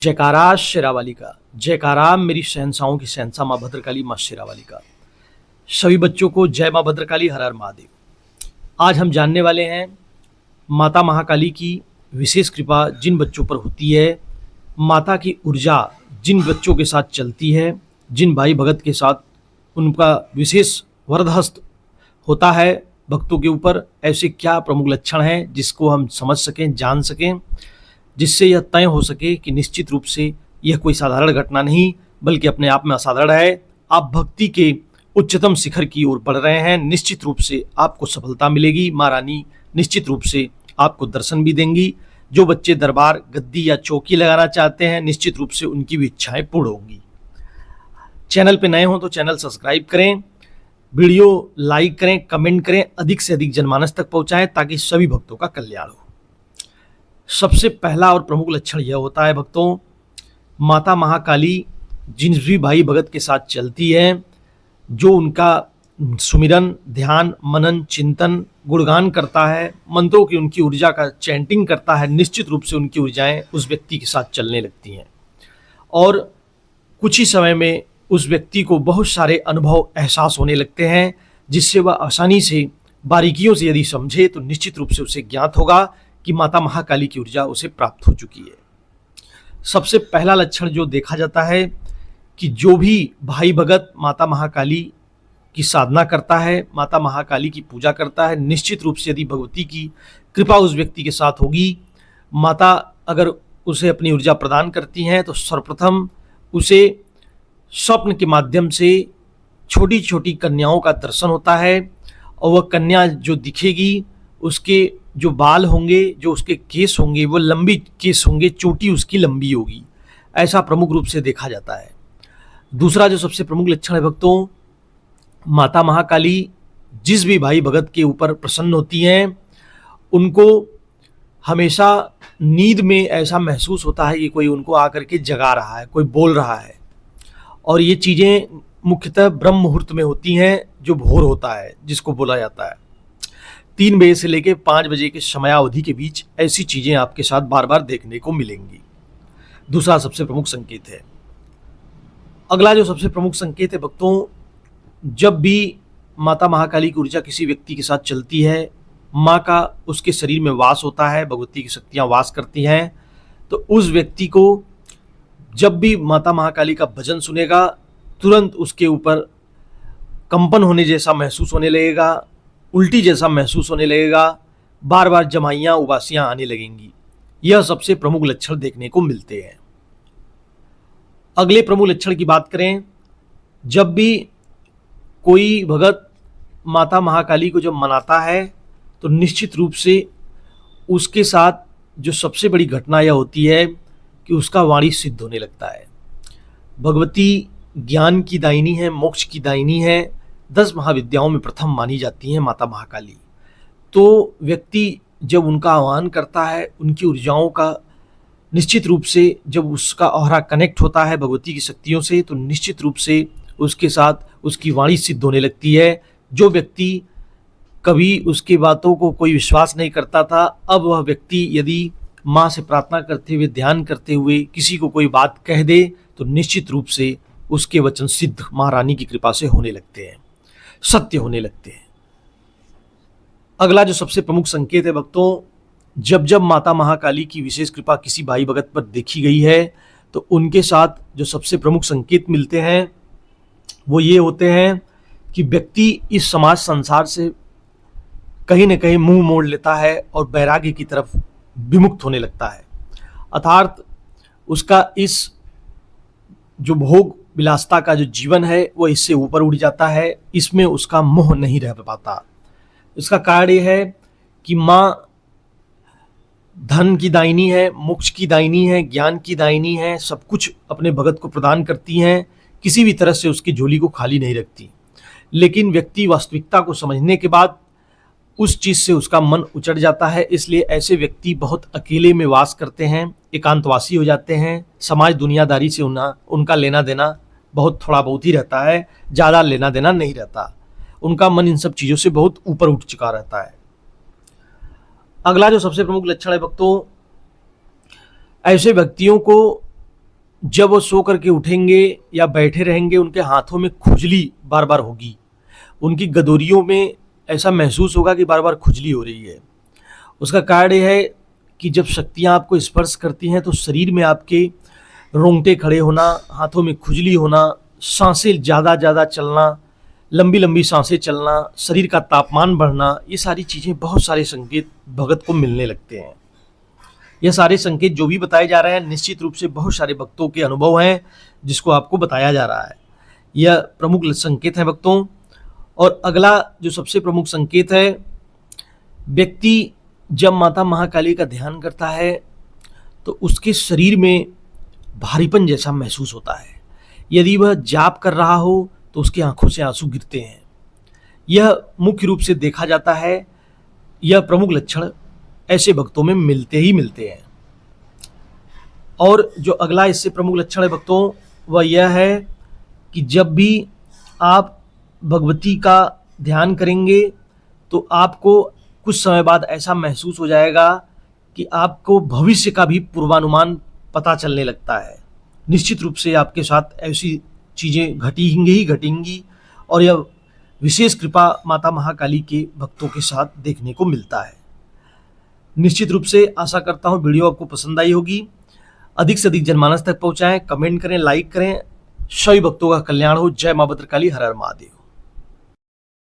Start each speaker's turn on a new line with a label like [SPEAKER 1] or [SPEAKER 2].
[SPEAKER 1] जयकारा शेरावाली का। जयकारा मेरी शहंशाहों की शहंशाह माँ भद्रकाली माँ शेरावाली का। सभी बच्चों को जय माँ भद्रकाली, हर हर महादेव। आज हम जानने वाले हैं माता महाकाली की विशेष कृपा जिन बच्चों पर होती है, माता की ऊर्जा जिन बच्चों के साथ चलती है, जिन भाई भगत के साथ उनका विशेष वरदहस्त होता है भक्तों के ऊपर, ऐसे क्या प्रमुख लक्षण हैं जिसको हम समझ सकें, जान सकें, जिससे यह तय हो सके कि निश्चित रूप से यह कोई साधारण घटना नहीं बल्कि अपने आप में असाधारण है। आप भक्ति के उच्चतम शिखर की ओर बढ़ रहे हैं। निश्चित रूप से आपको सफलता मिलेगी। माँ रानी निश्चित रूप से आपको दर्शन भी देंगी। जो बच्चे दरबार, गद्दी या चौकी लगाना चाहते हैं, निश्चित रूप से उनकी भी इच्छाएं पूर्ण होंगी। चैनल पे नए हो तो चैनल सब्सक्राइब करें, वीडियो लाइक करें, कमेंट करें, अधिक से अधिक जनमानस तक पहुंचाएं ताकि सभी भक्तों का कल्याण हो। सबसे पहला और प्रमुख लक्षण यह होता है भक्तों, माता महाकाली जिन भी भाई भगत के साथ चलती है, जो उनका सुमिरन, ध्यान, मनन, चिंतन, गुणगान करता है, मंत्रों की उनकी ऊर्जा का चैंटिंग करता है, निश्चित रूप से उनकी ऊर्जाएं उस व्यक्ति के साथ चलने लगती हैं और कुछ ही समय में उस व्यक्ति को बहुत सारे अनुभव, एहसास होने लगते हैं, जिससे वह आसानी से बारीकियों से यदि समझे तो निश्चित रूप से उसे ज्ञात होगा कि माता महाकाली की ऊर्जा उसे प्राप्त हो चुकी है। सबसे पहला लक्षण जो देखा जाता है कि जो भी भाई भगत माता महाकाली की साधना करता है, माता महाकाली की पूजा करता है, निश्चित रूप से यदि भगवती की कृपा उस व्यक्ति के साथ होगी, माता अगर उसे अपनी ऊर्जा प्रदान करती हैं तो सर्वप्रथम उसे स्वप्न के माध्यम से छोटी छोटी कन्याओं का दर्शन होता है और वह कन्या जो दिखेगी, उसके जो बाल होंगे, जो उसके केस होंगे, वो लंबी केस होंगे, चोटी उसकी लंबी होगी। ऐसा प्रमुख रूप से देखा जाता है। दूसरा जो सबसे प्रमुख लक्षण है भक्तों, माता महाकाली जिस भी भाई भगत के ऊपर प्रसन्न होती हैं, उनको हमेशा नींद में ऐसा महसूस होता है कि कोई उनको आकर के जगा रहा है, कोई बोल रहा है। और ये चीज़ें मुख्यतः ब्रह्म मुहूर्त में होती हैं, जो भोर होता है जिसको बोला जाता है। 3 बजे से लेकर 5 बजे के समयावधि के बीच ऐसी चीज़ें आपके साथ बार बार देखने को मिलेंगी। दूसरा सबसे प्रमुख संकेत है। अगला जो सबसे प्रमुख संकेत है भक्तों, जब भी माता महाकाली की ऊर्जा किसी व्यक्ति के साथ चलती है, माँ का उसके शरीर में वास होता है, भगवती की शक्तियाँ वास करती हैं, तो उस व्यक्ति को जब भी माता महाकाली का भजन सुनेगा, तुरंत उसके ऊपर कंपन होने जैसा महसूस होने लगेगा, उल्टी जैसा महसूस होने लगेगा, बार बार जमाइयाँ, उबासियाँ आने लगेंगी। यह सबसे प्रमुख लक्षण देखने को मिलते हैं। अगले प्रमुख लक्षण की बात करें, जब भी कोई भगत माता महाकाली को जब मनाता है तो निश्चित रूप से उसके साथ जो सबसे बड़ी घटना यह होती है कि उसका वाणी सिद्ध होने लगता है। भगवती ज्ञान की दायिनी है, मोक्ष की दायिनी है, 10 महाविद्याओं में प्रथम मानी जाती हैं माता महाकाली। तो व्यक्ति जब उनका आह्वान करता है, उनकी ऊर्जाओं का निश्चित रूप से जब उसका ऑहरा कनेक्ट होता है भगवती की शक्तियों से, तो निश्चित रूप से उसके साथ उसकी वाणी सिद्ध होने लगती है। जो व्यक्ति कभी उसकी बातों को कोई विश्वास नहीं करता था, अब वह व्यक्ति यदि माँ से प्रार्थना करते हुए, ध्यान करते हुए किसी को कोई बात कह दे तो निश्चित रूप से उसके वचन सिद्ध महारानी की कृपा से होने लगते हैं, सत्य होने लगते हैं। अगला जो सबसे प्रमुख संकेत है भक्तों, जब जब माता महाकाली की विशेष कृपा किसी भाई भगत पर देखी गई है तो उनके साथ जो सबसे प्रमुख संकेत मिलते हैं वो ये होते हैं कि व्यक्ति इस समाज संसार से कहीं न कहीं मुंह मोड़ लेता है और वैराग्य की तरफ विमुक्त होने लगता है। अर्थात उसका इस जो भोग विलासता का जो जीवन है वो इससे ऊपर उठ जाता है, इसमें उसका मोह नहीं रह पाता। इसका कारण ये है कि माँ धन की दायिनी है, मोक्ष की दायिनी है, ज्ञान की दायिनी है, सब कुछ अपने भगत को प्रदान करती हैं, किसी भी तरह से उसकी झोली को खाली नहीं रखती। लेकिन व्यक्ति वास्तविकता को समझने के बाद उस चीज़ से उसका मन उचट जाता है। इसलिए ऐसे व्यक्ति बहुत अकेले में वास करते हैं, एकांतवासी हो जाते हैं। समाज दुनियादारी से उनका लेना देना बहुत थोड़ा बहुत ही रहता है, ज़्यादा लेना देना नहीं रहता। उनका मन इन सब चीज़ों से बहुत ऊपर उठ चुका रहता है। अगला जो सबसे प्रमुख लक्षण है भक्तों, ऐसे व्यक्तियों को जब वो सो करके उठेंगे या बैठे रहेंगे उनके हाथों में खुजली बार बार होगी, उनकी गदोरियों में ऐसा महसूस होगा कि बार बार खुजली हो रही है। उसका कारण यह है कि जब शक्तियाँ आपको स्पर्श करती हैं तो शरीर में आपके रोंगटे खड़े होना, हाथों में खुजली होना, सांसें ज़्यादा ज़्यादा चलना, लंबी लंबी सांसें चलना, शरीर का तापमान बढ़ना, ये सारी चीज़ें, बहुत सारे संकेत भगत को मिलने लगते हैं। यह सारे संकेत जो भी बताए जा रहे हैं निश्चित रूप से बहुत सारे भक्तों के अनुभव हैं जिसको आपको बताया जा रहा है। यह प्रमुख संकेत हैं भक्तों। और अगला जो सबसे प्रमुख संकेत है, व्यक्ति जब माता महाकाली का ध्यान करता है तो उसके शरीर में भारीपन जैसा महसूस होता है। यदि वह जाप कर रहा हो तो उसकी आंखों से आंसू गिरते हैं। यह मुख्य रूप से देखा जाता है। यह प्रमुख लक्षण ऐसे भक्तों में मिलते ही मिलते हैं। और जो अगला इससे प्रमुख लक्षण है भक्तों, वह यह है कि जब भी आप भगवती का ध्यान करेंगे तो आपको कुछ समय बाद ऐसा महसूस हो जाएगा कि आपको भविष्य का भी पूर्वानुमान पता चलने लगता है। निश्चित रूप से आपके साथ ऐसी चीज़ें घटेंगी ही घटेंगी और यह विशेष कृपा माता महाकाली के भक्तों के साथ देखने को मिलता है। निश्चित रूप से आशा करता हूँ वीडियो आपको पसंद आई होगी। अधिक से अधिक जनमानस तक पहुँचाएं, कमेंट करें, लाइक करें। सभी भक्तों का कल्याण हो। जय माँ भद्रकाली, हर हर महादेव।